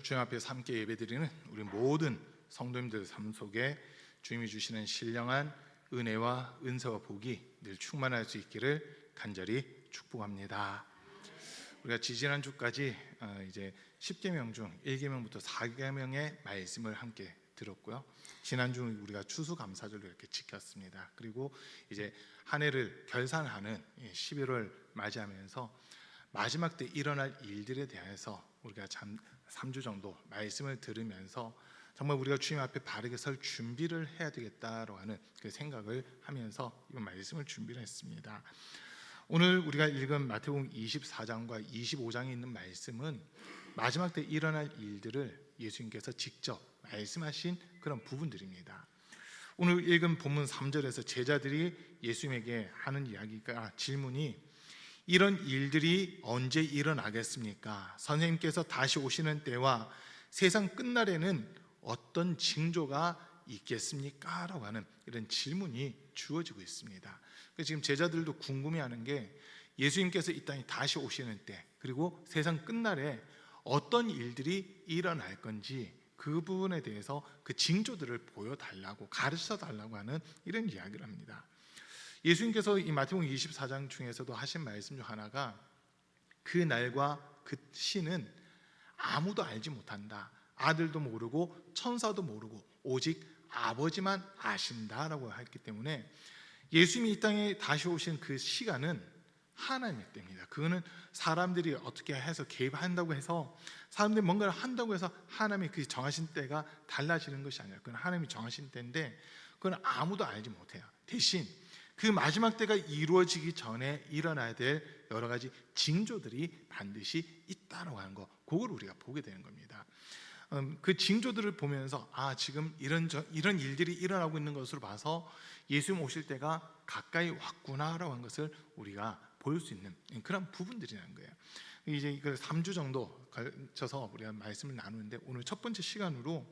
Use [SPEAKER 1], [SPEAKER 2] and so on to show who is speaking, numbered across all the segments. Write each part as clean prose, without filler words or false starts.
[SPEAKER 1] 주님 앞에서 함께 예배드리는 우리 모든 성도님들 삶 속에 주님이 주시는 신령한 은혜와 은사와 복이 늘 충만할 수 있기를 간절히 축복합니다. 우리가 지지난주까지 이제 10계명 중 1계명부터 4계명의 말씀을 함께 들었고요. 지난주 우리가 추수감사절로 이렇게 지켰습니다. 그리고 이제 한 해를 결산하는 11월 맞이하면서 마지막 때 일어날 일들에 대해서 우리가 3주 정도 말씀을 들으면서 정말 우리가 주님 앞에 바르게 설 준비를 해야 되겠다라고 하는 그 생각을 하면서 이번 말씀을 준비를 했습니다. 오늘 우리가 읽은 마태복음 24장과 25장에 있는 말씀은 마지막 때 일어날 일들을 예수님께서 직접 말씀하신 그런 부분들입니다. 오늘 읽은 본문 3절에서 제자들이 예수님에게 하는 이야기가 질문이 이런 일들이 언제 일어나겠습니까? 선생님께서 다시 오시는 때와 세상 끝날에는 어떤 징조가 있겠습니까? 라고 하는 이런 질문이 주어지고 있습니다. 지금 제자들도 궁금해하는 게 예수님께서 이 땅에 다시 오시는 때 그리고 세상 끝날에 어떤 일들이 일어날 건지 그 부분에 대해서 그 징조들을 보여달라고 가르쳐달라고 하는 이런 이야기를 합니다. 예수님께서 이 마태복음 24장 중에서도 하신 말씀 중 하나가 그 날과 그 시는 아무도 알지 못한다. 아들도 모르고 천사도 모르고 오직 아버지만 아신다라고 했기 때문에 예수님이 이 땅에 다시 오신 그 시간은 하나님의 때입니다. 그거는 사람들이 어떻게 해서 개입한다고 해서 사람들이 뭔가를 한다고 해서 하나님이 그 정하신 때가 달라지는 것이 아니라 그건 하나님이 정하신 때인데 그건 아무도 알지 못해요. 대신 그 마지막 때가 이루어지기 전에 일어나야 될 여러 가지 징조들이 반드시 있다라고 하는 거, 그걸 우리가 보게 되는 겁니다. 그 징조들을 보면서 지금 이런 일들이 일어나고 있는 것으로 봐서 예수님 오실 때가 가까이 왔구나라고 하는 것을 우리가 볼 수 있는 그런 부분들이라는 거예요. 이제 이걸 3주 정도 걸쳐서 우리가 말씀을 나누는데 오늘 첫 번째 시간으로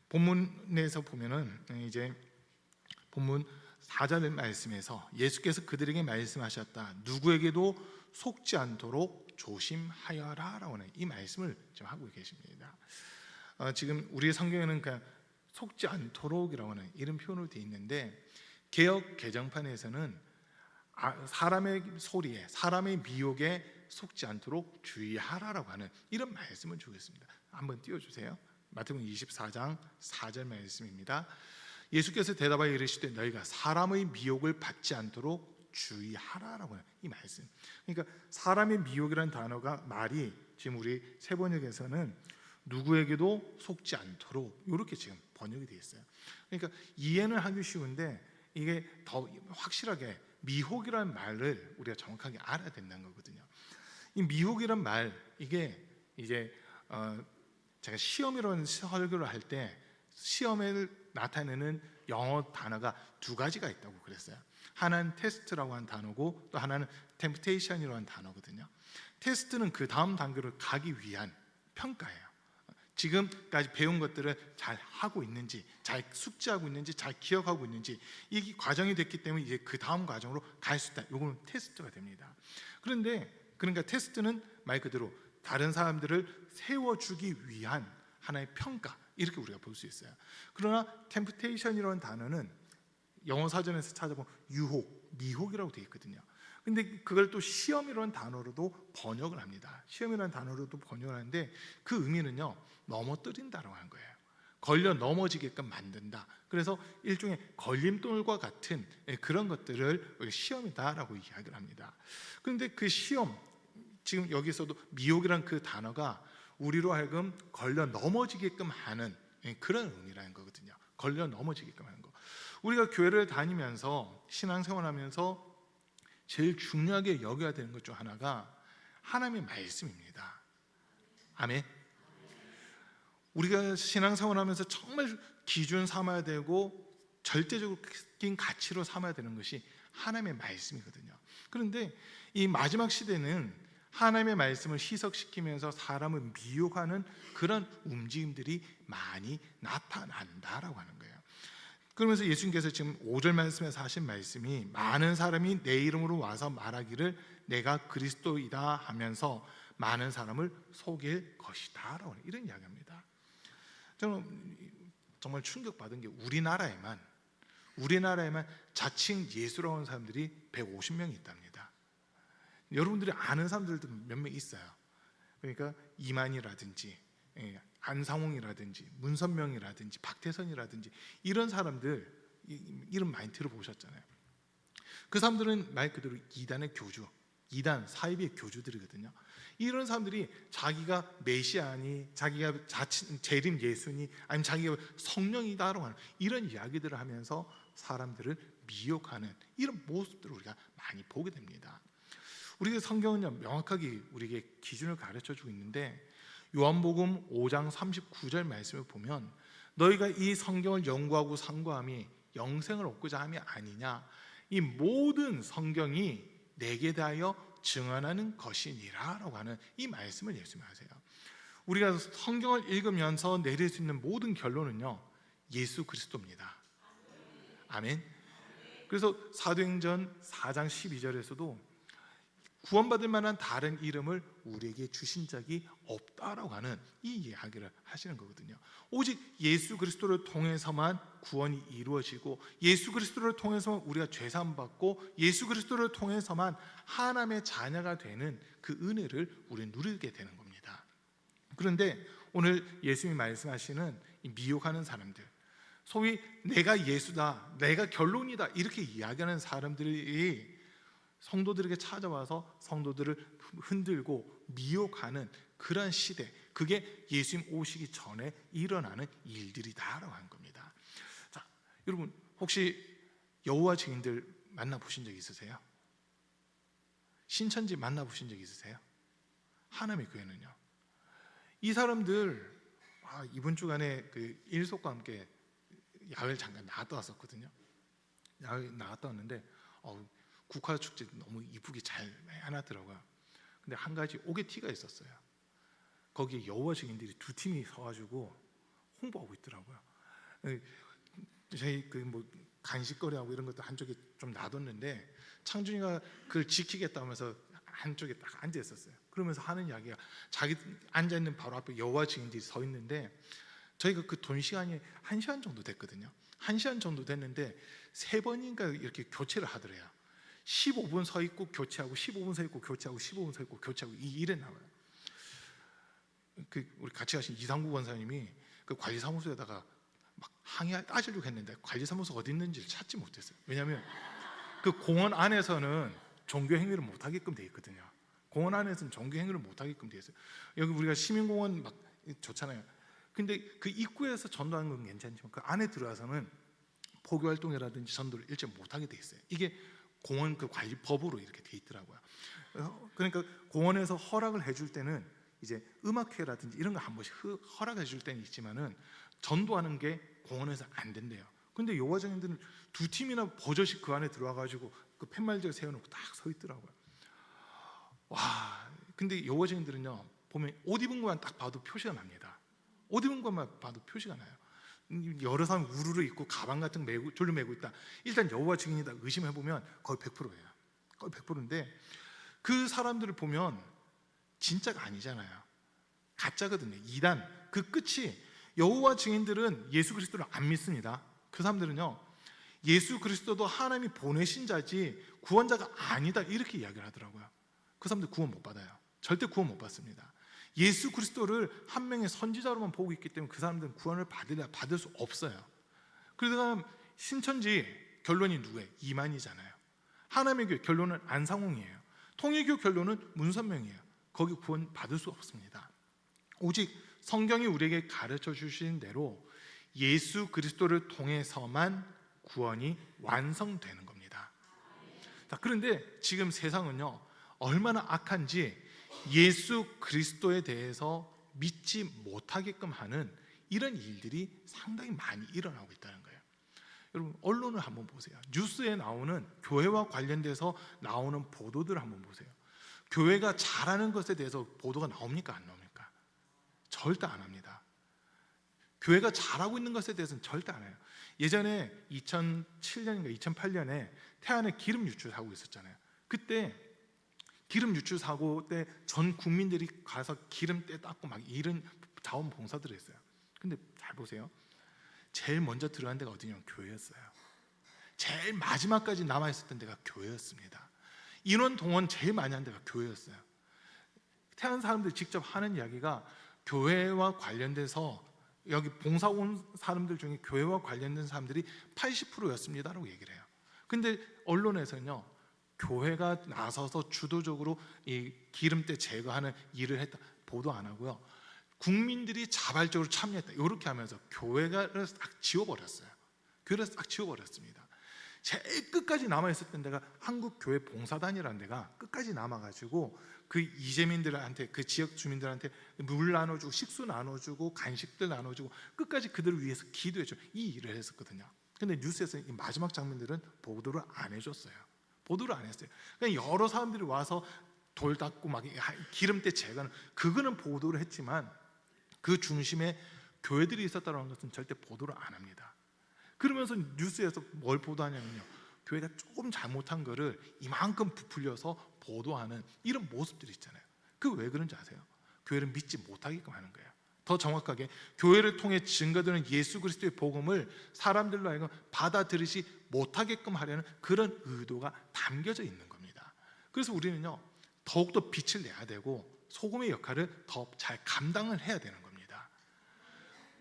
[SPEAKER 1] 본문에서 보면은 이제 본문 4절 말씀에서 예수께서 그들에게 말씀하셨다. 누구에게도 속지 않도록 조심하여라 라고 하는 이 말씀을 지금 하고 계십니다. 지금 우리의 성경에는 그냥 속지 않도록이라고 하는 이런 표현으로 되어 있는데 개역 개정판에서는 사람의 소리에 사람의 미혹에 속지 않도록 주의하라라고 하는 이런 말씀을 주고 있습니다. 한번 띄워주세요. 마태복음 24장 4절 말씀입니다. 예수께서 대답하여 이르시되 너희가 사람의 미혹을 받지 않도록 주의하라라고 하는 이 말씀. 그러니까 사람의 미혹이라는 단어가 말이 지금 우리 세번역에서는 누구에게도 속지 않도록 이렇게 지금 번역이 되어 있어요. 그러니까 이해는 하기 쉬운데 이게 더 확실하게 미혹이라는 말을 우리가 정확하게 알아야 된다는 거거든요. 이 미혹이란 말 이게 이제 제가 시험이라는 설교를 할 때 시험을 나타내는 영어 단어가 두 가지가 있다고 그랬어요. 하나는 테스트라고 하는 단어고 또 하나는 템프테이션이라고 하는 단어거든요. 테스트는 그 다음 단계로 가기 위한 평가예요. 지금까지 배운 것들을 잘 하고 있는지, 잘 숙지하고 있는지, 잘 기억하고 있는지 이 과정이 됐기 때문에 이제 그 다음 과정으로 갈 수 있다. 이거는 테스트가 됩니다. 그러니까 테스트는 말 그대로 다른 사람들을 세워주기 위한 하나의 평가 이렇게 우리가 볼 수 있어요. 그러나 템프테이션이라는 단어는 영어 사전에서 찾아보면 유혹, 미혹이라고 되어 있거든요. 근데 그걸 또 시험이라는 단어로도 번역을 합니다. 시험이라는 단어로도 번역을 하는데 그 의미는요 넘어뜨린다라고 하는 거예요. 걸려 넘어지게끔 만든다. 그래서 일종의 걸림돌과 같은 그런 것들을 시험이다라고 이야기를 합니다. 그런데 그 시험 지금 여기서도 미혹이라는 그 단어가 우리로 하여금 걸려 넘어지게끔 하는 그런 의미라는 거거든요. 걸려 넘어지게끔 하는 거. 우리가 교회를 다니면서 신앙생활하면서 제일 중요하게 여겨야 되는 것 중 하나가 하나님의 말씀입니다. 아멘. 우리가 신앙생활하면서 정말 기준 삼아야 되고 절대적인 가치로 삼아야 되는 것이 하나님의 말씀이거든요. 그런데 이 마지막 시대는 하나님의 말씀을 희석시키면서 사람을 미혹하는 그런 움직임들이 많이 나타난다라고 하는 거예요. 그러면서 예수님께서 지금 5절 말씀에서 하신 말씀이 많은 사람이 내 이름으로 와서 말하기를 내가 그리스도이다 하면서 많은 사람을 속일 것이다라고 이런 이야기합니다. 저는 정말 충격받은 게 우리나라에만 자칭 예수라고 하는 사람들이 150명이 있답니다. 여러분들이 아는 사람들도 몇 명 있어요. 그러니까 이만희라든지 안상홍이라든지 문선명이라든지 박태선이라든지 이런 사람들 이름 많이 들어보셨잖아요. 그 사람들은 말 그대로 이단의 교주, 이단 사이비의 교주들이거든요. 이런 사람들이 자기가 메시아니, 자기가 재림 예수니, 아니면 자기가 성령이다라고 하는 이런 이야기들을 하면서 사람들을 미혹하는 이런 모습들을 우리가 많이 보게 됩니다. 우리가 성경은요 명확하게 우리에게 기준을 가르쳐주고 있는데, 요한복음 5장 39절 말씀을 보면 너희가 이 성경을 연구하고 상고함이 영생을 얻고자 함이 아니냐, 이 모든 성경이 내게 대하여 증언하는 것이니라 라고 하는 이 말씀을 예수님이 하세요. 우리가 성경을 읽으면서 내릴 수 있는 모든 결론은요 예수 그리스도입니다. 아멘. 그래서 사도행전 4장 12절에서도 구원받을 만한 다른 이름을 우리에게 주신 적이 없다라고 하는 이 이야기를 하시는 거거든요. 오직 예수 그리스도를 통해서만 구원이 이루어지고, 예수 그리스도를 통해서만 우리가 죄사함 받고, 예수 그리스도를 통해서만 하나님의 자녀가 되는 그 은혜를 우리는 누리게 되는 겁니다. 그런데 오늘 예수님이 말씀하시는 이 미혹하는 사람들, 소위 내가 예수다, 내가 결론이다 이렇게 이야기하는 사람들이 성도들에게 찾아와서 성도들을 흔들고 미혹하는 그런 시대, 그게 예수님 오시기 전에 일어나는 일들이다라고 하는 겁니다. 자, 여러분 혹시 여호와 증인들 만나보신 적 있으세요? 신천지 만나보신 적 있으세요? 하나님의 교회는요, 이 사람들 이번 주간에 그 일속과 함께 야외를 잠깐 나갔다 왔었거든요. 야외 나갔다 왔는데 국화 축제 너무 이쁘게 잘 해놨더라고요. 근데 한 가지 오게티가 있었어요. 거기에 여호와 증인들이 두 팀이 서가지고 홍보하고 있더라고요. 저희 그 뭐 간식거리하고 이런 것도 한쪽에 좀 놔뒀는데 창준이가 그걸 지키겠다면서 한쪽에 딱 앉아 있었어요. 그러면서 하는 이야기가, 자기 앉아 있는 바로 앞에 여호와 증인들이 서 있는데 저희가 그 돈 시간이 1시간 정도 됐거든요. 1시간 정도 됐는데 3번인가 이렇게 교체를 하더래요. 15분 서 있고 교체하고, 15분 서 있고 교체하고, 15분 서 있고 교체하고, 이 일에 나와요. 그 우리 같이 가신 이상구 권사님이 그 관리사무소에다가 막 항의 따지려고 했는데 관리사무소가 어디 있는지를 찾지 못했어요. 왜냐하면 그 공원 안에서는 종교 행위를 못 하게끔 돼 있거든요. 공원 안에서는 종교 행위를 못 하게끔 돼 있어요. 여기 우리가 시민공원 막 좋잖아요. 근데 그 입구에서 전도하는 건 괜찮지만 그 안에 들어와서는 포교 활동이라든지 전도를 일체 못 하게 돼 있어요. 이게 공원 그 관리법으로 이렇게 돼 있더라고요. 그러니까 공원에서 허락을 해줄 때는 이제 음악회라든지 이런 거 한 번씩 허락해 줄 때는 있지만은 전도하는 게 공원에서 안 된대요. 근데 여호와 증인들은 두 팀이나 버젓이 그 안에 들어와 가지고 그 팻말들 세워놓고 딱 서 있더라고요. 와, 근데 여호와 증인들은요 보면 옷 입은 것만 딱 봐도 표시가 납니다. 옷 입은 것만 봐도 표시가 나요. 여러 사람 우르르 입고 가방 같은 거 졸로 메고 있다, 일단 여호와 증인이다 의심해보면 거의 100%예요. 거의 100%인데 그 사람들을 보면 진짜가 아니잖아요. 가짜거든요. 이단. 그 끝이, 여호와 증인들은 예수 그리스도를 안 믿습니다. 그 사람들은요 예수 그리스도도 하나님이 보내신 자지 구원자가 아니다 이렇게 이야기를 하더라고요. 그 사람들 구원 못 받아요. 절대 구원 못 받습니다. 예수 그리스도를 한 명의 선지자로만 보고 있기 때문에 그 사람들은 구원을 받을 수 없어요. 그러다가 신천지 결론이 누구예요? 이만희잖아요. 하나님의 교회 결론은 안상홍이에요. 통일교 결론은 문선명이에요. 거기 구원 받을 수 없습니다. 오직 성경이 우리에게 가르쳐 주신 대로 예수 그리스도를 통해서만 구원이 완성되는 겁니다. 자, 그런데 지금 세상은요 얼마나 악한지 예수 그리스도에 대해서 믿지 못하게끔 하는 이런 일들이 상당히 많이 일어나고 있다는 거예요. 여러분 언론을 한번 보세요. 뉴스에 나오는 교회와 관련돼서 나오는 보도들을 한번 보세요. 교회가 잘하는 것에 대해서 보도가 나옵니까? 안 나옵니까? 절대 안 합니다. 교회가 잘하고 있는 것에 대해서는 절대 안 해요. 예전에 2007년인가 2008년에 태안에 기름 유출하고 있었잖아요. 그때 기름 유출 사고 때 전 국민들이 가서 기름때 닦고 막 이런 자원봉사들을 했어요. 근데 잘 보세요. 제일 먼저 들어간 데가 어디냐면 교회였어요. 제일 마지막까지 남아있었던 데가 교회였습니다. 인원 동원 제일 많이 한 데가 교회였어요. 태안 사람들이 직접 하는 이야기가 교회와 관련돼서 여기 봉사 온 사람들 중에 교회와 관련된 사람들이 80%였습니다라고 얘기를 해요. 근데 언론에서는요, 교회가 나서서 주도적으로 이 기름때 제거하는 일을 했다 보도 안 하고요, 국민들이 자발적으로 참여했다 이렇게 하면서 교회를 싹 지워버렸어요. 교회를 싹 지워버렸습니다. 제일 끝까지 남아있었던 데가 한국교회 봉사단이라는 데가 끝까지 남아가지고 그 이재민들한테, 그 지역 주민들한테 물 나눠주고 식수 나눠주고 간식들 나눠주고 끝까지 그들을 위해서 기도해줘, 이 일을 했었거든요. 근데 뉴스에서 이 마지막 장면들은 보도를 안 해줬어요. 보도를 안 했어요. 그냥 여러 사람들이 와서 돌 닦고 막 기름때 제거는, 그거는 보도를 했지만 그 중심에 교회들이 있었다는 것은 절대 보도를 안 합니다. 그러면서 뉴스에서 뭘 보도하냐면요, 교회가 조금 잘못한 거를 이만큼 부풀려서 보도하는 이런 모습들이 있잖아요. 그 왜 그런지 아세요? 교회를 믿지 못하게끔 하는 거예요. 더 정확하게 교회를 통해 증거되는 예수 그리스도의 복음을 사람들로 하여금 받아들이지 못하게끔 하려는 그런 의도가 담겨져 있는 겁니다. 그래서 우리는요, 더욱더 빛을 내야 되고 소금의 역할을 더 잘 감당을 해야 되는 겁니다.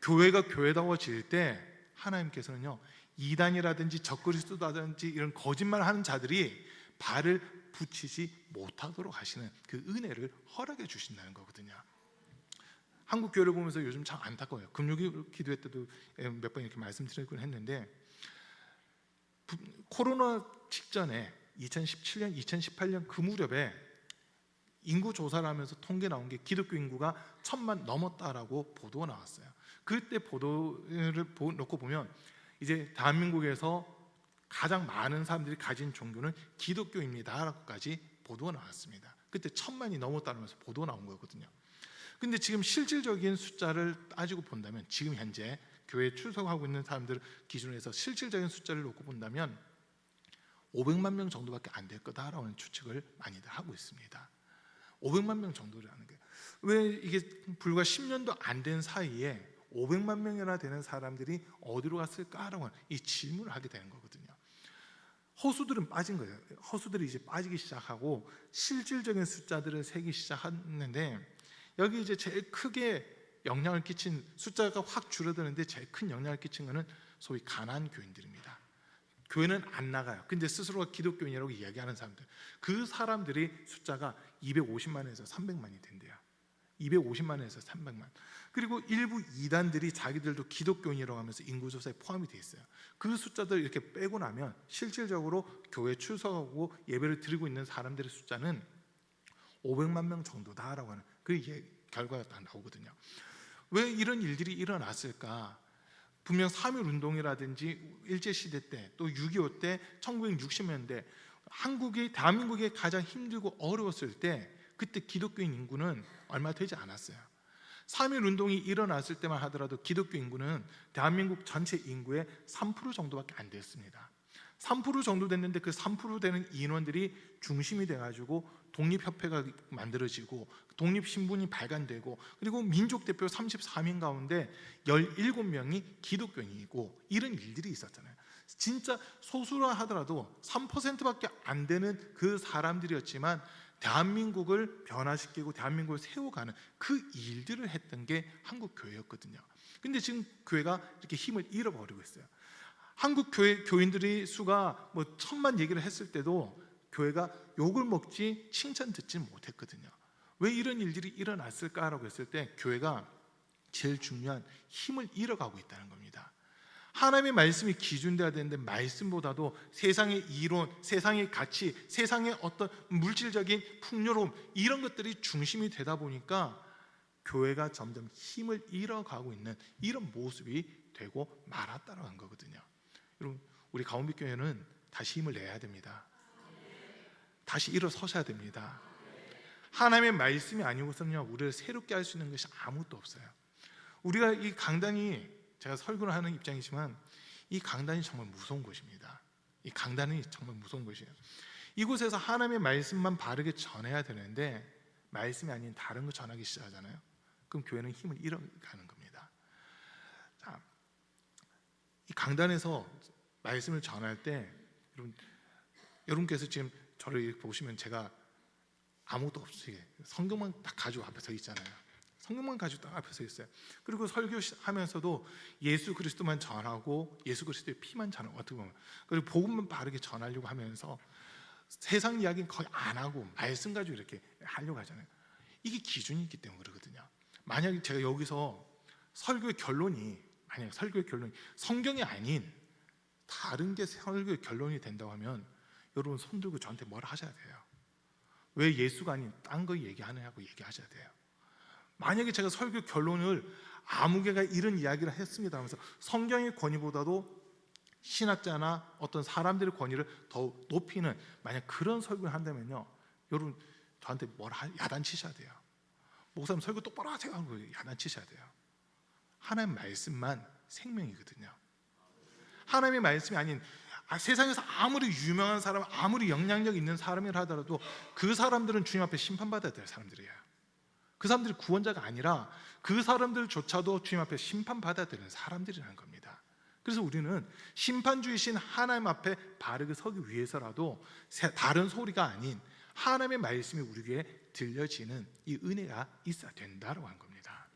[SPEAKER 1] 교회가 교회다워질 때 하나님께서는요, 이단이라든지 적그리스도라든지 이런 거짓말하는 자들이 발을 붙이지 못하도록 하시는 그 은혜를 허락해 주신다는 거거든요. 한국 교회를 보면서 요즘 참 안타까워요. 금요 기도회 때도 몇 번 이렇게 말씀드리곤 했는데, 코로나 직전에 2017년, 2018년 그 무렵에 인구 조사를 하면서 통계 나온 게 기독교 인구가 1,000만 넘었다라고 보도가 나왔어요. 그때 보도를 놓고 보면 이제 대한민국에서 가장 많은 사람들이 가진 종교는 기독교입니다라고까지 보도가 나왔습니다. 그때 1,000만이 넘었다면서 보도가 나온 거거든요. 근데 지금 실질적인 숫자를 따지고 본다면, 지금 현재 교회에 출석하고 있는 사람들 기준으로 해서 실질적인 숫자를 놓고 본다면 500만 명 정도밖에 안 될 거다라는 추측을 많이들 하고 있습니다. 500만 명 정도라는 게, 왜 이게 불과 10년도 안 된 사이에 500만 명이나 되는 사람들이 어디로 갔을까라고 이 질문을 하게 되는 거거든요. 허수들은 빠진 거예요. 허수들이 이제 빠지기 시작하고 실질적인 숫자들을 세기 시작했는데, 여기 이제 제일 크게 영향을 끼친, 숫자가 확 줄어드는데 제일 큰 영향을 끼친 것은 소위 가난한 교인들입니다. 교회는 안 나가요. 근데 스스로가 기독교인이라고 이야기하는 사람들, 그 사람들이 숫자가 250만에서 300만이 된대요. 250만에서 300만. 그리고 일부 이단들이 자기들도 기독교인이라고 하면서 인구조사에 포함이 되어 있어요. 그 숫자들 이렇게 빼고 나면 실질적으로 교회 출석하고 예배를 드리고 있는 사람들의 숫자는 500만 명 정도다라고 하는 그 결과가 다 나오거든요. 왜 이런 일들이 일어났을까? 분명 3.1 운동이라든지 일제시대 때, 또 6.25 때, 1960년대 대한민국이 가장 힘들고 어려웠을 때, 그때 기독교인 인구는 얼마 되지 않았어요. 3.1 운동이 일어났을 때만 하더라도 기독교 인구는 대한민국 전체 인구의 3% 정도밖에 안 됐습니다. 3% 정도 됐는데 그 3% 되는 인원들이 중심이 돼가지고 독립협회가 만들어지고 독립신분이 발간되고, 그리고 민족대표 34명 가운데 17명이 기독교인이고, 이런 일들이 있었잖아요. 진짜 소수라 하더라도 3%밖에 안 되는 그 사람들이었지만 대한민국을 변화시키고 대한민국을 세워가는 그 일들을 했던 게 한국 교회였거든요. 근데 지금 교회가 이렇게 힘을 잃어버리고 있어요. 한국 교회 교인들의 수가 1,000만 얘기를 했을 때도 교회가 욕을 먹지 칭찬 듣지 못했거든요. 왜 이런 일들이 일어났을까라고 했을 때 교회가 제일 중요한 힘을 잃어가고 있다는 겁니다. 하나님의 말씀이 기준돼야 되는데 말씀보다도 세상의 이론, 세상의 가치, 세상의 어떤 물질적인 풍요로움, 이런 것들이 중심이 되다 보니까 교회가 점점 힘을 잃어가고 있는 이런 모습이 되고 말았다는 거거든요. 여러분, 우리 가운비교회는 다시 힘을 내야 됩니다. 다시 일어서셔야 됩니다. 하나님의 말씀이 아니고서는요, 우리를 새롭게 할 수 있는 것이 아무것도 없어요. 우리가 이 강단이, 제가 설교를 하는 입장이지만 이 강단이 정말 무서운 것입니다. 이 강단이 정말 무서운 것이에요. 이곳에서 하나님의 말씀만 바르게 전해야 되는데 말씀이 아닌 다른 거 전하기 시작하잖아요. 그럼 교회는 힘을 잃어가는 겁니다. 자, 이 강단에서 말씀을 전할 때 여러분께서 지금 저를 보시면 제가 아무것도 없이 성경만 딱 가지고 앞에 서 있잖아요. 성경만 가지고 딱 앞에 서 있어요. 그리고 설교하면서도 예수 그리스도만 전하고 예수 그리스도의 피만 전하고, 어떻게 보면 그리고 복음만 바르게 전하려고 하면서 세상 이야기는 거의 안 하고 말씀 가지고 이렇게 하려고 하잖아요. 이게 기준이 있기 때문에 그러거든요. 만약에 제가 여기서 설교의 결론이 성경이 아닌 다른 게 설교의 결론이 된다고 하면 여러분 손 들고 저한테 뭐라 하셔야 돼요. 왜 예수가 아닌 딴 거 얘기하느냐고 얘기하셔야 돼요. 만약에 제가 설교 결론을 아무개가 이런 이야기를 했습니다 하면서 성경의 권위보다도 신학자나 어떤 사람들의 권위를 더 높이는 만약 그런 설교를 한다면요, 여러분 저한테 뭐라 야단치셔야 돼요. 목사님 설교 똑바로 하세요 하고 야단치셔야 돼요. 하나님의 말씀만 생명이거든요. 하나님의 말씀이 아닌 세상에서 아무리 유명한 사람, 아무리 영향력 있는 사람이라 하더라도 그 사람들은 주님 앞에 심판받아야 될 사람들이에요. 그 사람들이 구원자가 아니라 그 사람들조차도 주님 앞에 심판받아야 되는 사람들이라는 겁니다. 그래서 우리는 심판주이신 하나님 앞에 바르게 서기 위해서라도 다른 소리가 아닌 하나님의 말씀이 우리 귀에 들려지는 이 은혜가 있어야 된다고 한 겁니다.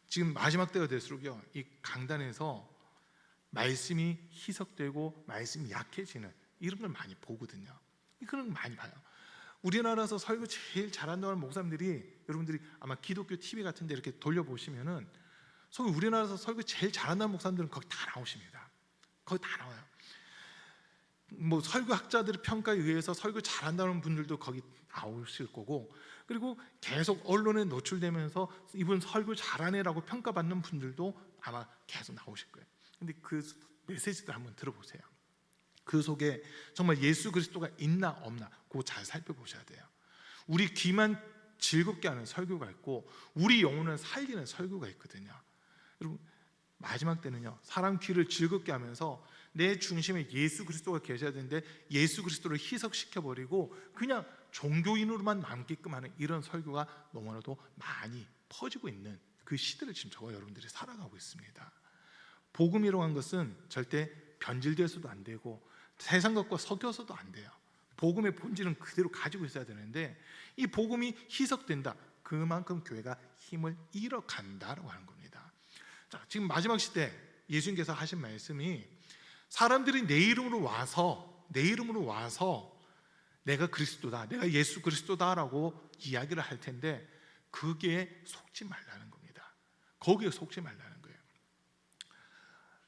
[SPEAKER 1] 지금 마지막 때가 될수록요, 이 강단에서 말씀이 희석되고 말씀이 약해지는 이런 걸 많이 보거든요. 그런 걸 많이 봐요. 우리나라에서 설교 제일 잘한다는 목사님들이, 여러분들이 아마 기독교 TV 같은 데 이렇게 돌려보시면은 우리나라에서 설교 제일 잘한다는 목사님들은 거기 다 나오십니다. 거기 다 나와요. 뭐 설교학자들의 평가에 의해서 설교 잘한다는 분들도 거기 나오실 거고, 그리고 계속 언론에 노출되면서 이분 설교 잘하네라고 평가받는 분들도 아마 계속 나오실 거예요. 근데 그 메시지들 한번 들어보세요. 그 속에 정말 예수 그리스도가 있나 없나 그거 잘 살펴보셔야 돼요. 우리 귀만 즐겁게 하는 설교가 있고 우리 영혼을 살리는 설교가 있거든요. 여러분 마지막 때는요, 사람 귀를 즐겁게 하면서 내 중심에 예수 그리스도가 계셔야 되는데 예수 그리스도를 희석시켜버리고 그냥 종교인으로만 남게끔 하는 이런 설교가 너무나도 많이 퍼지고 있는 그 시대를 지금 저와 여러분들이 살아가고 있습니다. 복음이라고 하는 것은 절대 변질돼서도 안 되고 세상 것과 섞여서도 안 돼요. 복음의 본질은 그대로 가지고 있어야 되는데 이 복음이 희석된다, 그만큼 교회가 힘을 잃어간다라고 하는 겁니다. 자, 지금 마지막 시대 예수님께서 하신 말씀이 사람들이 내 이름으로 와서 내가 그리스도다, 내가 예수 그리스도다라고 이야기를 할 텐데 그게 속지 말라는 겁니다. 거기에 속지 말라는 거예요.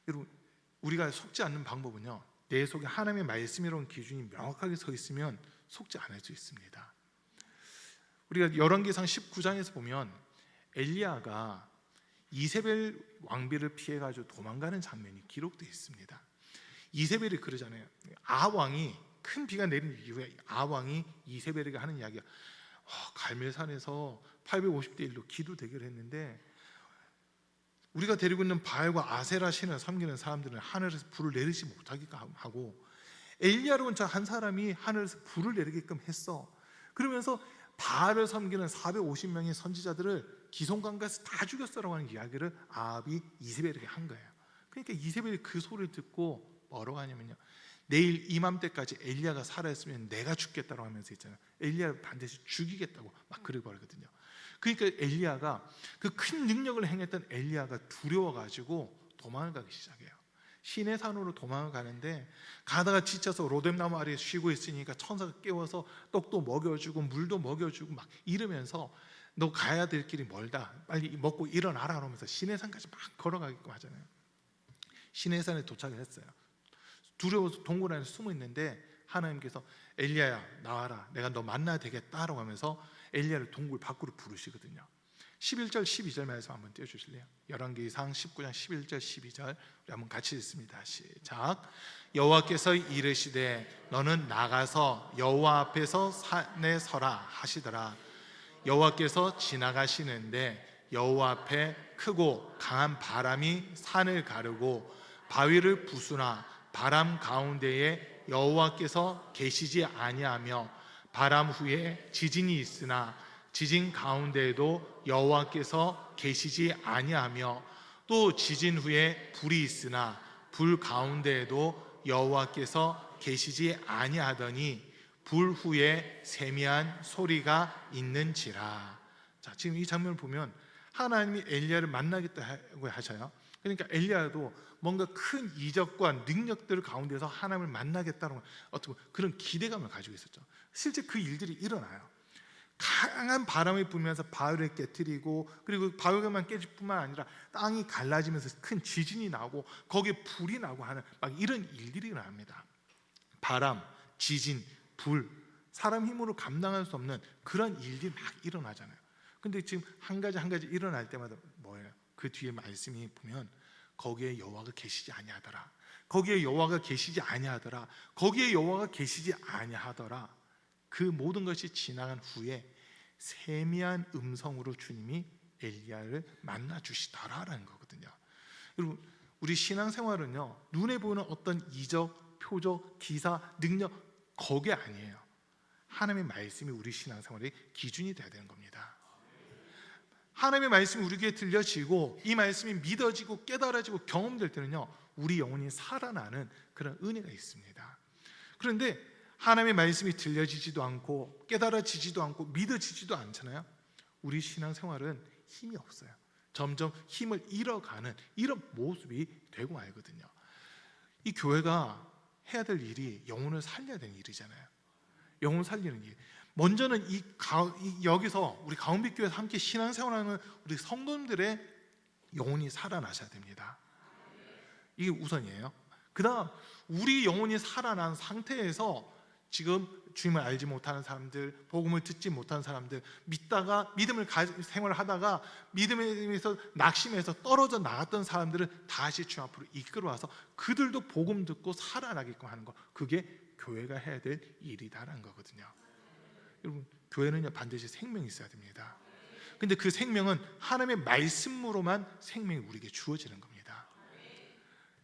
[SPEAKER 1] 여러분 우리가 속지 않는 방법은요, 내 속에 하나님의 말씀이라는 기준이 명확하게 서 있으면 속지 않을 수 있습니다. 우리가 열왕기상 19장에서 보면 엘리야가 이세벨 왕비를 피해가지고 도망가는 장면이 기록되어 있습니다. 이세벨이 그러잖아요. 아합왕이 큰 비가 내린 이후에 아합왕이 이세벨에게 하는 이야기가 갈멜산에서 850대 1로 기도 대결을 했는데 우리가 데리고 있는 바알과 아세라 신을 섬기는 사람들은 하늘에서 불을 내리지 못하게 하고 엘리야라는 한 사람이 하늘에서 불을 내리게끔 했어. 그러면서 바알을 섬기는 450명의 선지자들을 기송강가에서 다 죽였어라고 하는 이야기를 아합이 이세벨에게 한 거예요. 그러니까 이세벨이 그 소리를 듣고 뭐라고 하냐면요, 내일 이맘때까지 엘리야가 살아있으면 내가 죽겠다고 하면서 있잖아요. 엘리야를 반드시 죽이겠다고 막 그러거든요. 그러니까 엘리야가 그 큰 능력을 행했던 엘리야가 두려워가지고 도망을 가기 시작해요. 시내 산으로 도망을 가는데 가다가 지쳐서 로뎀나무 아래에 쉬고 있으니까 천사가 깨워서 떡도 먹여주고 물도 먹여주고 막 이러면서 너 가야 될 길이 멀다, 빨리 먹고 일어나라 하면서 시내산까지 막 걸어가게끔 하잖아요. 시내산에 도착을 했어요. 두려워서 동굴 안에 숨어 있는데 하나님께서 엘리야야 나와라, 내가 너 만나야 되겠다라고 하면서 엘리야를 동굴 밖으로 부르시거든요. 11절 12절 말씀 한번 띄워주실래요? 열왕기상 19장 11절 12절 우리 한번 같이 읽습니다. 시작. 여호와께서 이르시되 너는 나가서 여호와 앞에서 산에 서라 하시더라. 여호와께서 지나가시는데 여호와 앞에 크고 강한 바람이 산을 가르고 바위를 부수나 바람 가운데에 여호와께서 계시지 아니하며 바람 후에 지진이 있으나 지진 가운데에도 여호와께서 계시지 아니하며 또 지진 후에 불이 있으나 불 가운데에도 여호와께서 계시지 아니하더니 불 후에 세미한 소리가 있는지라. 자, 지금 이 장면을 보면 하나님이 엘리야를 만나겠다고 하셔요. 그러니까 엘리야도 뭔가 큰 이적과 능력들 가운데서 하나님을 만나겠다는 어떤 그런 기대감을 가지고 있었죠. 실제 그 일들이 일어나요. 강한 바람이 불면서 바위를 깨뜨리고, 그리고 바위만 깨질 뿐만 아니라 땅이 갈라지면서 큰 지진이 나고 거기에 불이 나고 하는 막 이런 일들이 일어납니다. 바람, 지진, 불, 사람 힘으로 감당할 수 없는 그런 일들이 막 일어나잖아요. 근데 지금 한 가지 일어날 때마다 뭐예요? 그 뒤에 말씀이 보면 거기에 여호와가 계시지 아니하더라. 거기에 여호와가 계시지 아니하더라. 거기에 여호와가 계시지 아니하더라. 그 모든 것이 지나간 후에 세미한 음성으로 주님이 엘리야를 만나 주시더라라는 거거든요. 여러분, 우리 신앙생활은요, 눈에 보이는 어떤 이적, 표적, 기사, 능력 거기 아니에요. 하나님의 말씀이 우리 신앙생활의 기준이 돼야 되는 겁니다. 하나님의 말씀이 우리에게 들려지고 이 말씀이 믿어지고 깨달아지고 경험될 때는요, 우리 영혼이 살아나는 그런 은혜가 있습니다. 그런데 하나님의 말씀이 들려지지도 않고 깨달아지지도 않고 믿어지지도 않잖아요. 우리 신앙생활은 힘이 없어요. 점점 힘을 잃어가는 이런 모습이 되고 말거든요. 이 교회가 해야 될 일이 영혼을 살려야 되는 일이잖아요. 영혼 살리는 일. 먼저는 여기서 우리 가운데교회에서 함께 신앙생활하는 우리 성도님들의 영혼이 살아나셔야 됩니다. 이게 우선이에요. 그 다음 우리 영혼이 살아난 상태에서 지금 주님을 알지 못하는 사람들, 복음을 듣지 못하는 사람들, 믿다가 믿음을 생활을 하다가 믿음에서 낙심해서 떨어져 나갔던 사람들을 다시 주님 앞으로 이끌어와서 그들도 복음 듣고 살아나게끔 하는 거, 그게 교회가 해야 될 일이다라는 거거든요. 여러분, 교회는요 반드시 생명이 있어야 됩니다. 근데 그 생명은 하나님의 말씀으로만 생명이 우리에게 주어지는 겁니다.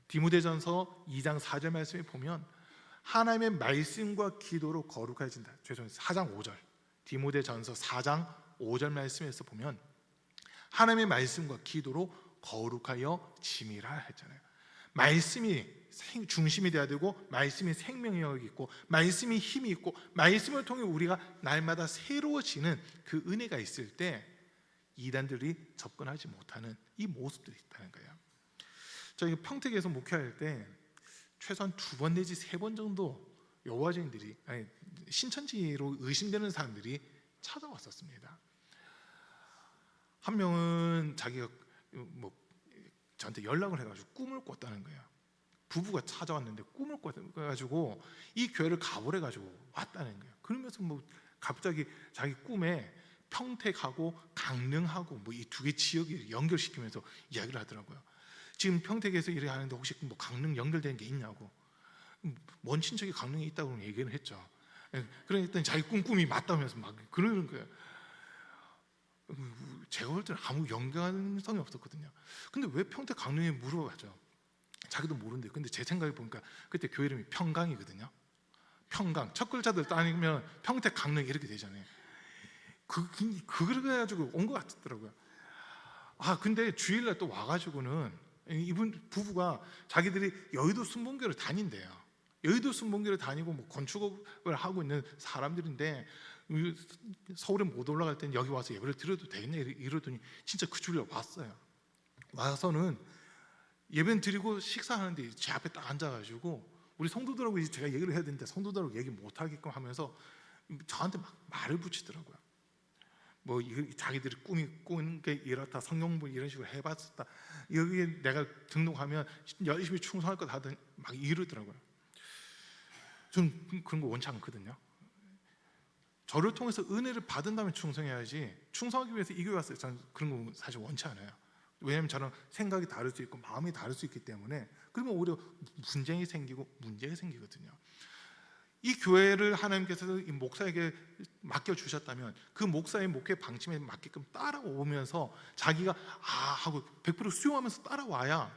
[SPEAKER 1] 디모데전서 2장 4절 말씀에 보면 하나님의 말씀과 기도로 거룩해진다. 죄송해요. 4장 5절. 디모데전서 4장 5절 말씀에서 보면 하나님의 말씀과 기도로 거룩하여 지미라 했잖아요. 말씀이 중심이 돼야 되고 말씀이 생명력이 있고 말씀이 힘이 있고 말씀을 통해 우리가 날마다 새로워지는 그 은혜가 있을 때 이단들이 접근하지 못하는 이 모습들이 있다는 거예요. 저희가 평택에서 목회할 때 최소한 2번 내지 3번 정도 여호와주인들이, 신천지로 의심되는 사람들이 찾아왔었습니다. 한 명은 자기가 저한테 연락을 해가지고 꿈을 꿨다는 거예요. 부부가 찾아왔는데 꿈을 꿔가지고 이 교회를 가보래가지고 왔다는 거예요. 그러면서 갑자기 자기 꿈에 평택하고 강릉하고 이 2개 지역을 연결시키면서 이야기를 하더라고요. 지금 평택에서 일을 하는데 혹시 강릉 연결되는 게 있냐고. 먼 친척이 강릉에 있다고 얘기를 했죠. 그러니까 자기 꿈이 맞다면서 막 그러는 거예요. 제가 볼 때는 아무 연관성이 없었거든요. 근데 왜 평택 강릉에 물어봤죠? 자기도 모르는데. 근데 제 생각에 보니까 그때 교회 이름이 평강이거든요. 평강. 첫 글자들 따니면 평택 강릉 이렇게 되잖아요. 그걸 가지고 온 것 같더라고요. 근데 주일날 또 와가지고는 이분 부부가 자기들이 여의도 순복교를 다닌대요. 여의도 순복교를 다니고 건축업을 하고 있는 사람들인데 서울에 못 올라갈 때는 여기 와서 예배를 드려도 되겠냐 이러더니 진짜 그 주일에 왔어요. 와서는 예배는 드리고 식사하는데 제 앞에 딱 앉아가지고 우리 성도들하고 제가 얘기를 해야 되는데 성도들하고 얘기 못 하게끔 하면서 저한테 막 말을 붙이더라고요. 자기들이 꿈이 꾼 게 이렇다, 성경부 이런 식으로 해봤었다, 여기에 내가 등록하면 열심히 충성할 것 하더니 막 이러더라고요. 저는 그런 거 원치 않거든요. 저를 통해서 은혜를 받은다면 충성해야지, 충성하기 위해서 이 교회 왔어요. 저는 그런 거 사실 원치 않아요. 왜냐하면 저는 생각이 다를 수 있고 마음이 다를 수 있기 때문에. 그러면 오히려 분쟁이 생기고 문제가 생기거든요. 이 교회를 하나님께서 이 목사에게 맡겨주셨다면 그 목사의 목회 방침에 맞게끔 따라오면서 자기가 하고 100% 수용하면서 따라와야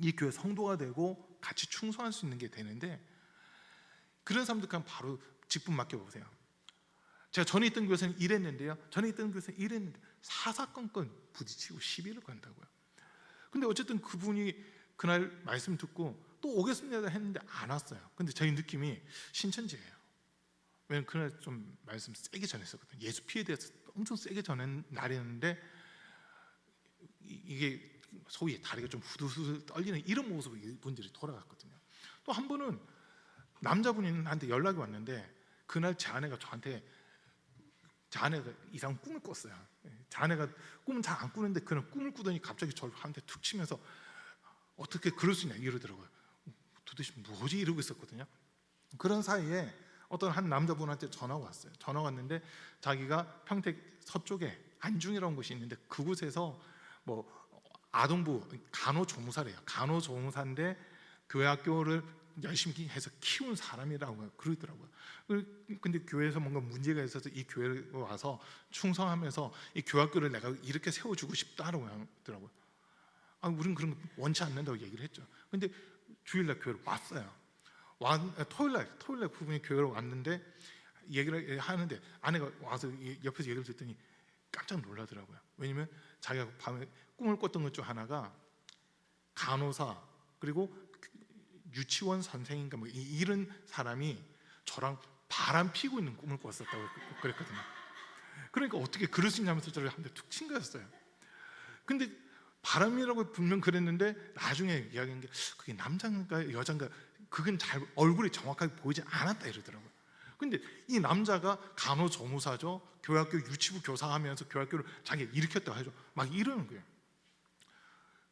[SPEAKER 1] 이 교회 성도가 되고 같이 충성할 수 있는 게 되는데, 그런 사람들 그냥 바로 직분 맡겨보세요. 제가 전에 있던 교회에서는 이랬는데요, 전에 있던 교회에서는 이랬는데 사사건건 부딪히고 시비를 건다고요. 근데 어쨌든 그분이 그날 말씀 듣고 또 오겠습니다 했는데 안 왔어요. 근데 저희 느낌이 신천지예요. 왜냐면 그날 좀 말씀 세게 전했었거든요. 예수 피해에 대해서 엄청 세게 전한 날이었는데 이게 소위 다리가 좀 후들후들 떨리는 이런 모습으로 이분들이 돌아갔거든요. 또 한 분은 남자분한테 연락이 왔는데 그날 제 아내가 이상 꿈을 꿨어요. 제 아내가 꿈은 잘 안 꾸는데 그런 꿈을 꾸더니 갑자기 저를 한테 툭 치면서 어떻게 그럴 수 있냐 이러더라고요. 도대체 뭐지 이러고 있었거든요. 그런 사이에 어떤 한 남자분한테 전화가 왔어요. 전화가 왔는데 자기가 평택 서쪽에 안중이라는 곳이 있는데 그곳에서 뭐 아동부 간호조무사래요. 간호조무사인데 교회 학교를 열심히 해서 키운 사람이라고 그러더라고요. 근데 교회에서 뭔가 문제가 있어서 이 교회에 와서 충성하면서 이 교학교를 내가 이렇게 세워주고 싶다라고 하더라고요. 우리는 그런 거 원치 않는다고 얘기를 했죠. 근데 주일날 교회로 왔어요. 토요일날 그분이 교회로 왔는데 얘기를 하는데 아내가 와서 옆에서 얘기를 듣더니 깜짝 놀라더라고요. 왜냐면 자기가 밤에 꿈을 꿨던 것 중 하나가 간호사 그리고 유치원 선생인가 뭐 이런 사람이 저랑 바람 피고 있는 꿈을 꿨었다고 그랬거든요. 그러니까 어떻게 그럴 수 있냐면서 저를 한 대 툭 친 거였어요. 근데 바람이라고 분명 그랬는데 나중에 이야기한 게 그게 남자인가 여자인가 그건 잘 얼굴이 정확하게 보이지 않았다 이러더라고요. 근데 이 남자가 간호조무사죠. 교학교 유치부 교사하면서 교학교를 자기가 일으켰다고 하죠. 막 이러는 거예요.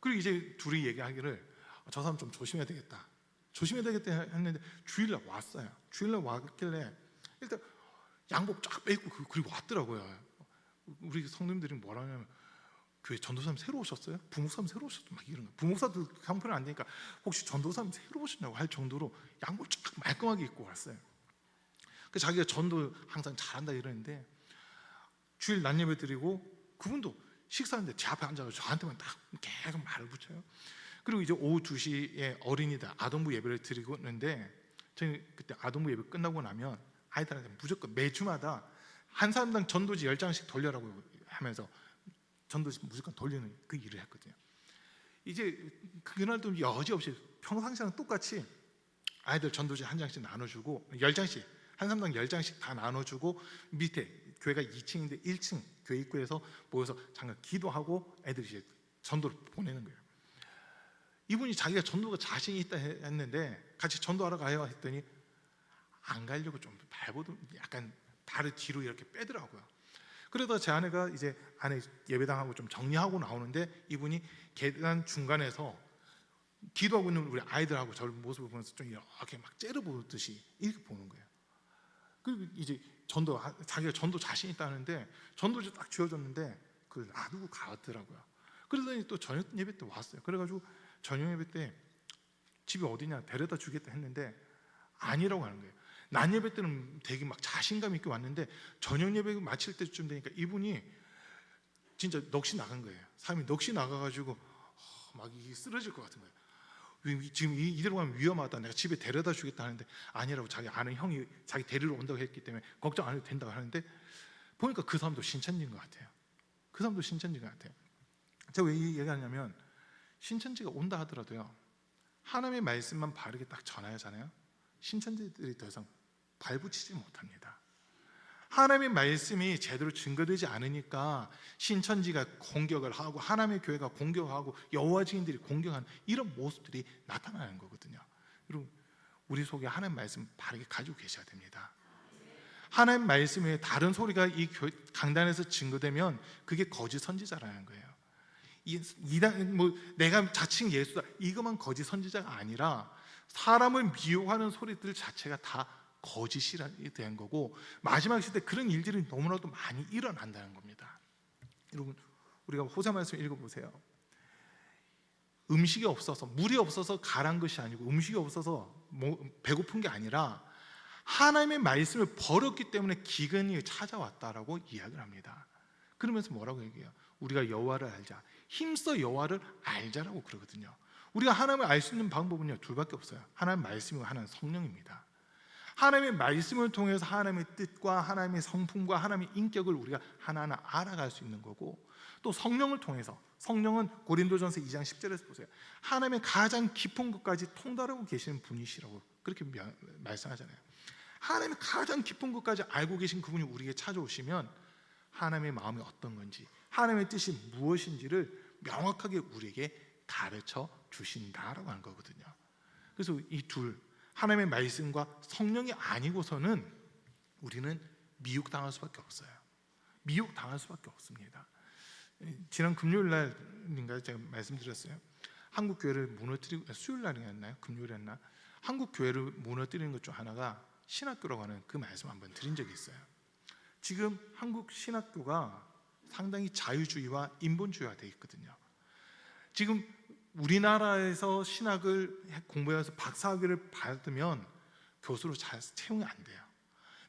[SPEAKER 1] 그리고 이제 둘이 얘기하기를 저 사람 좀 조심해야 되겠다. 조심해야 되겠다 했는데 주일날 왔어요. 주일날 왔길래 일단 양복 쫙 빼입고 그리고 왔더라고요. 우리 성도님들이 뭐라 하냐면 교회 전도사님 새로 오셨어요? 부목사님 새로 오셨어요? 막 이런 거. 부목사들 형편이 안 되니까 혹시 전도사님 새로 오셨냐고 할 정도로 양복 쫙 말끔하게 입고 왔어요. 그 자기가 전도 항상 잘한다 이러는데 주일 낮 예배 드리고 그분도 식사하는데 제 앞에 앉아서 저한테만 딱 계속 말을 붙여요. 그리고 이제 오후 2시에 어린이들 아동부 예배를 드리고 있는데 저희 그때 아동부 예배 끝나고 나면 아이들한테 무조건 매주마다 한 사람당 전도지 10장씩 돌려라고 하면서 전도지 무조건 돌리는 그 일을 했거든요. 이제 그날도 여지없이 평상시랑 똑같이 아이들 전도지 한 장씩 나눠주고 10장씩 한 사람당 10장씩 다 나눠주고 밑에 교회가 2층인데 1층 교회 입구에서 모여서 잠깐 기도하고 애들이 이제 전도를 보내는 거예요. 이분이 자기가 전도가 자신이 있다 했는데 같이 전도하러 가요 했더니 안 가려고 좀 발버둥 약간 다리 뒤로 이렇게 빼더라고요. 그러다 제 아내가 이제 안에 예배당하고 좀 정리하고 나오는데 이분이 계단 중간에서 기도하고 있는 우리 아이들하고 저를 모습을 보면서 좀 이렇게 막 째려보듯이 이렇게 보는 거예요. 그리고 이제 자기가 전도 자신 있다는데 전도지 딱 쥐어줬는데 그걸 놔두고 가더라고요. 그러더니 또 저녁 예배 때 왔어요. 그래가지고 저녁 예배 때 집이 어디냐 데려다 주겠다 했는데 아니라고 하는 거예요. 낮 예배 때는 되게 막 자신감 있게 왔는데 저녁 예배 마칠 때쯤 되니까 이분이 진짜 넋이 나간 거예요. 삶이 넋이 나가가지고 막 쓰러질 것 같은 거예요. 지금 이대로 가면 위험하다. 내가 집에 데려다 주겠다 하는데 아니라고 자기 아는 형이 자기 데리러 온다고 했기 때문에 걱정 안 해도 된다고 하는데 보니까 그 사람도 신천지인 것 같아요. 그 사람도 신천지인 것 같아요. 제가 왜 이 얘기하냐면 신천지가 온다 하더라도요 하나님의 말씀만 바르게 딱 전해야 하잖아요. 신천지들이 더 이상 발붙이지 못합니다. 하나님의 말씀이 제대로 증거되지 않으니까 신천지가 공격을 하고 하나님의 교회가 공격하고 여호와 증인들이 공격하는 이런 모습들이 나타나는 거거든요. 여러분 우리 속에 하나님 말씀 바르게 가지고 계셔야 됩니다. 하나님 말씀 외에 다른 소리가 이 강단에서 증거되면 그게 거짓 선지자라는 거예요. 내가 자칭 예수다 이것만 거짓 선지자가 아니라 사람을 미혹하는 소리들 자체가 다 거짓이 된 거고 마지막 시대 그런 일들이 너무나도 많이 일어난다는 겁니다. 여러분 우리가 호세 말씀 읽어보세요. 음식이 없어서 물이 없어서 가란 것이 아니고 음식이 없어서 배고픈 게 아니라 하나님의 말씀을 버렸기 때문에 기근이 찾아왔다라고 이야기를 합니다. 그러면서 뭐라고 얘기해요? 우리가 여호와를 알자 힘써 여호와를 알자라고 그러거든요. 우리가 하나님을 알 수 있는 방법은요 둘밖에 없어요. 하나님 말씀이고 하나는 성령입니다. 하나님의 말씀을 통해서 하나님의 뜻과 하나님의 성품과 하나님의 인격을 우리가 하나하나 알아갈 수 있는 거고, 또 성령을 통해서, 성령은 고린도전서 2장 10절에서 보세요. 하나님의 가장 깊은 것까지 통달하고 계시는 분이시라고 그렇게 말씀하잖아요. 하나님의 가장 깊은 것까지 알고 계신 그분이 우리에게 찾아오시면 하나님의 마음이 어떤 건지, 하나님의 뜻이 무엇인지를 명확하게 우리에게 가르쳐 주신다라고 하는 거거든요. 그래서 이 둘, 하나님의 말씀과 성령이 아니고서는 우리는 미혹당할 수밖에 없어요. 미혹당할 수밖에 없습니다. 지난 금요일 날인가 제가 말씀드렸어요. 한국 교회를 무너뜨리고, 수요일 날이었나요? 금요일이었나? 한국 교회를 무너뜨리는 것 중 하나가 신학교라고 하는 그 말씀 한번 드린 적이 있어요. 지금 한국 신학교가 상당히 자유주의와 인본주의가 되어 있거든요. 지금 우리나라에서 신학을 공부해서 박사학위를 받으면 교수로 잘 채용이 안 돼요.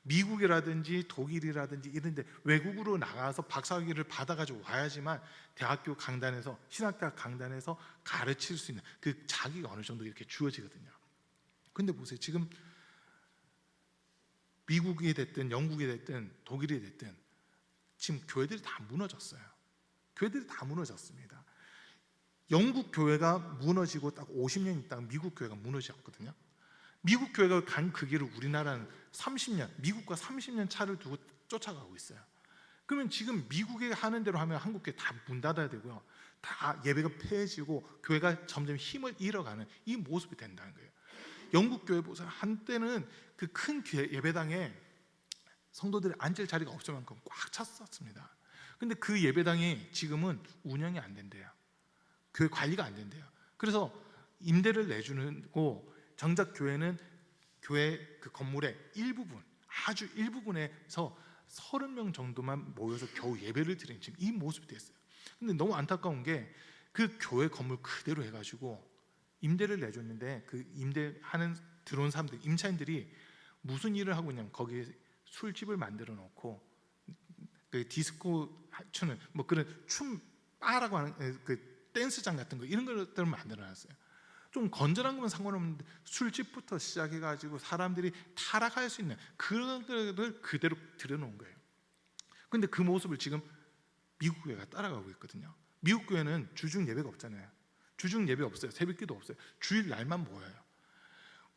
[SPEAKER 1] 미국이라든지 독일이라든지 이런 데 외국으로 나가서 박사학위를 받아가지고 와야지만 대학교 강단에서, 신학대학 강단에서 가르칠 수 있는 그 자기가 어느 정도 이렇게 주어지거든요. 근데 보세요. 지금 미국이 됐든 영국이 됐든 독일이 됐든 지금 교회들이 다 무너졌어요. 교회들이 다 무너졌습니다. 영국 교회가 무너지고 딱 50년 있다가 미국 교회가 무너졌거든요. 미국 교회가 간 그 길을 우리나라는 30년, 미국과 30년 차를 두고 쫓아가고 있어요. 그러면 지금 미국에 하는 대로 하면 한국 교회 다 문 닫아야 되고요. 다 예배가 폐해지고 교회가 점점 힘을 잃어가는 이 모습이 된다는 거예요. 영국 교회 보세요. 한때는 그 큰 예배당에 성도들이 앉을 자리가 없을 만큼 꽉 찼었습니다. 근데 그 예배당이 지금은 운영이 안 된대요. 교회 관리가 안 된대요. 그래서 임대를 내주고 정작 교회는 교회 그 건물의 일부분, 아주 일부분에서 30명 정도만 모여서 겨우 예배를 드리는 지금 이 모습이 됐어요. 근데 너무 안타까운 게 그 교회 건물 그대로 해가지고 임대를 내줬는데 그 임대하는 들어온 사람들, 임차인들이 무슨 일을 하고 있냐면 거기에 술집을 만들어 놓고 그 디스코 추는 뭐 그런 춤 바라고 하는 그 댄스장 같은 거 이런 것들을 만들어 놨어요. 좀 건전한 건 상관없는데 술집부터 시작해가지고 사람들이 타락할 수 있는 그런 것들을 그대로 들여놓은 거예요. 근데 그 모습을 지금 미국 교회가 따라가고 있거든요. 미국 교회는 주중 예배가 없잖아요. 주중 예배 없어요. 새벽기도 없어요. 주일 날만 모여요.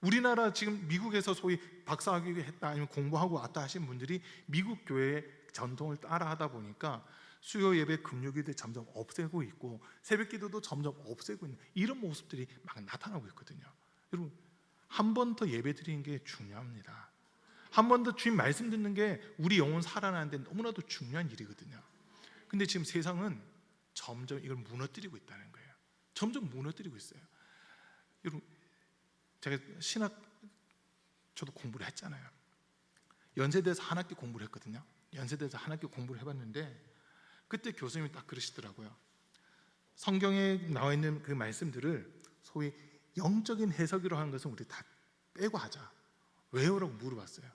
[SPEAKER 1] 우리나라 지금 미국에서 소위 박사학위 했다 아니면 공부하고 왔다 하신 분들이 미국 교회의 전통을 따라하다 보니까 수요 예배, 금요기도 점점 없애고 있고 새벽기도도 점점 없애고 있는 이런 모습들이 막 나타나고 있거든요. 여러분, 한 번 더 예배 드리는 게 중요합니다. 한 번 더 주님 말씀 듣는 게 우리 영혼 살아나는 데 너무나도 중요한 일이거든요. 근데 지금 세상은 점점 이걸 무너뜨리고 있다는 거예요. 점점 무너뜨리고 있어요. 여러분, 제가 신학 저도 공부를 했잖아요. 연세대에서 한 학기 공부를 했거든요. 연세대에서 한 학기 공부를 해봤는데 그때 교수님이 딱 그러시더라고요. 성경에 나와 있는 그 말씀들을 소위 영적인 해석으로 하는 것은 우리 다 빼고 하자. 왜요? 라고 물어봤어요.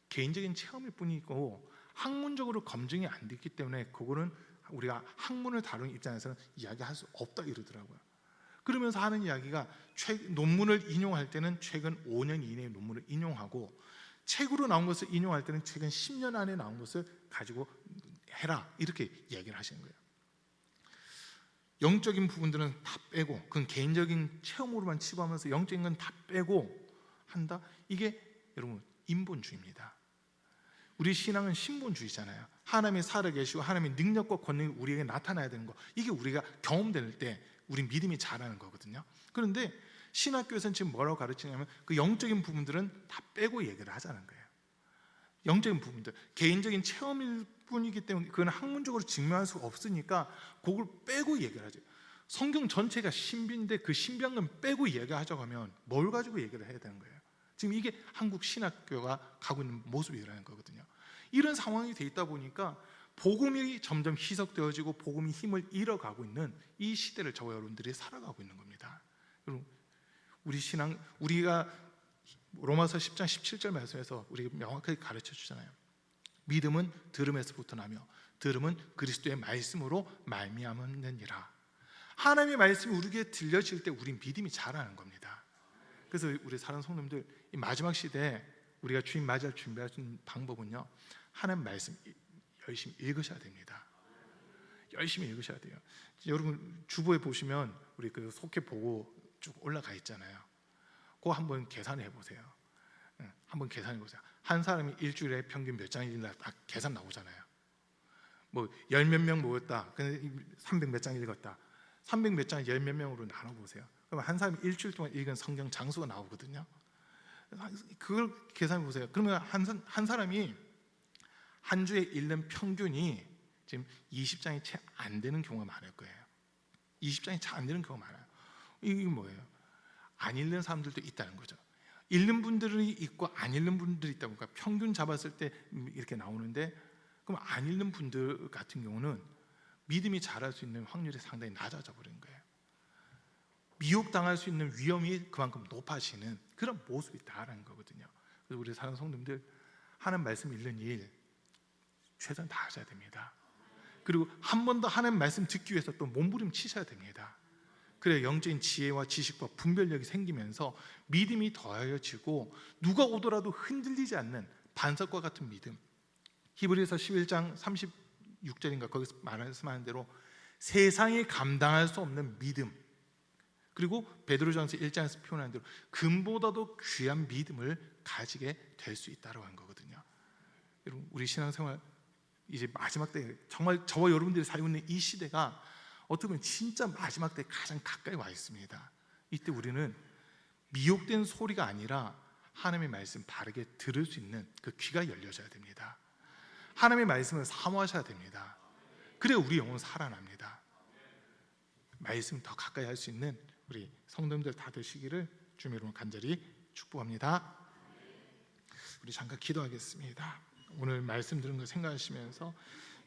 [SPEAKER 1] 개인적인 체험일 뿐이고 학문적으로 검증이 안 됐기 때문에 그거는 우리가 학문을 다루는 입장에서는 이야기할 수 없다 이러더라고요. 그러면서 하는 이야기가 논문을 인용할 때는 최근 5년 이내의 논문을 인용하고 책으로 나온 것을 인용할 때는 최근 10년 안에 나온 것을 가지고 해라 이렇게 얘기를 하시는 거예요. 영적인 부분들은 다 빼고 그건 개인적인 체험으로만 치부하면서 영적인 건 다 빼고 한다. 이게 여러분 인본주의입니다. 우리 신앙은 신본주의잖아요. 하나님이 살아계시고 하나님의 능력과 권능이 우리에게 나타나야 되는 거, 이게 우리가 경험될 때 우리 믿음이 자라는 거거든요. 그런데 신학교에서는 지금 뭐라고 가르치냐면 그 영적인 부분들은 다 빼고 얘기를 하자는 거예요. 영적인 부분들, 개인적인 체험일 뿐이기 때문에 그건 학문적으로 증명할 수가 없으니까 그걸 빼고 얘기를 하죠. 성경 전체가 신비인데 그 신비한 건 빼고 얘기하자고 하면 뭘 가지고 얘기를 해야 되는 거예요. 지금 이게 한국 신학교가 가고 있는 모습이라는 거거든요. 이런 상황이 돼 있다 보니까 복음이 점점 희석되어지고 복음이 힘을 잃어가고 있는 이 시대를 저와 여러분들이 살아가고 있는 겁니다. 여러분, 우리 신앙, 우리가 로마서 10장 17절 말씀에서 우리가 명확하게 가르쳐 주잖아요. 믿음은 들음에서부터 나며 들음은 그리스도의 말씀으로 말미암느니라. 하나님의 말씀이 우리에게 들려질 때 우리 믿음이 자라는 겁니다. 그래서 우리 사랑하는 성도님들, 이 마지막 시대에 우리가 주님 맞이할 준비하는 방법은요, 하나님 말씀 열심히 읽으셔야 됩니다. 열심히 읽으셔야 돼요. 여러분 주보에 보시면 우리 그 속해 보고 쭉 올라가 있잖아요. 그거 한번 계산해 보세요. 한번 계산해 보세요. 한 사람이 일주일에 평균 몇 장 읽나 다 계산 나오잖아요. 뭐 열 몇 명 모였다. 근데 300 몇 장 읽었다. 300 몇 장 열 몇 명으로 나눠 보세요. 그럼 한 사람이 일주일 동안 읽은 성경 장수가 나오거든요. 그걸 계산해 보세요. 그러면 한 사람이 한 주에 읽는 평균이 지금 20장이 채 안 되는 경우가 많을 거예요. 20장이 채 안 되는 경우가 많아요. 이게 뭐예요? 안 읽는 사람들도 있다는 거죠. 읽는 분들이 있고 안 읽는 분들이 있다 보니까 평균 잡았을 때 이렇게 나오는데, 그럼 안 읽는 분들 같은 경우는 믿음이 자랄 수 있는 확률이 상당히 낮아져 버린 거예요. 미혹당할 수 있는 위험이 그만큼 높아지는 그런 모습이 있다라는 거거든요. 그래서 우리 사랑하는 성도님들, 하나님 말씀 읽는 일 최선 다하셔야 됩니다. 그리고 한 번 더 하나님 말씀 듣기 위해서 또 몸부림치셔야 됩니다. 그래야 영적인 지혜와 지식과 분별력이 생기면서 믿음이 더하여지고 누가 오더라도 흔들리지 않는 반석과 같은 믿음. 히브리서 11장 36절인가 거기서 말씀하는 대로 세상이 감당할 수 없는 믿음, 그리고 베드로전서 1장에서 표현하는 대로 금보다도 귀한 믿음을 가지게 될 수 있다고 하는 거거든요. 여러분 우리 신앙생활 이제 마지막 때, 정말 저와 여러분들이 살고 있는 이 시대가 어떻게 보면 진짜 마지막 때 가장 가까이 와 있습니다. 이때 우리는 미혹된 소리가 아니라 하나님의 말씀 바르게 들을 수 있는 그 귀가 열려져야 됩니다. 하나님의 말씀을 사모하셔야 됩니다. 그래야 우리 영혼 살아납니다. 말씀 더 가까이 할 수 있는 우리 성도님들 다 되시기를 주님의 이름으로 간절히 축복합니다. 우리 잠깐 기도하겠습니다. 오늘 말씀 들은 거 생각하시면서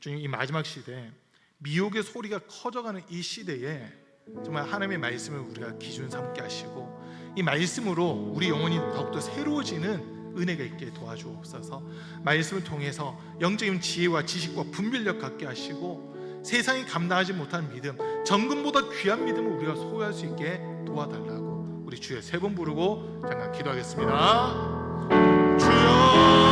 [SPEAKER 1] 주님, 이 마지막 시대 미혹의 소리가 커져가는 이 시대에 정말 하나님의 말씀을 우리가 기준 삼게 하시고 이 말씀으로 우리 영혼이 더욱더 새로워지는 은혜가 있게 도와주옵소서. 말씀을 통해서 영적인 지혜와 지식과 분별력 갖게 하시고 세상이 감당하지 못하는 믿음, 정금보다 귀한 믿음을 우리가 소유할 수 있게 도와달라고 우리 주여 세 번 부르고 잠깐 기도하겠습니다. 주여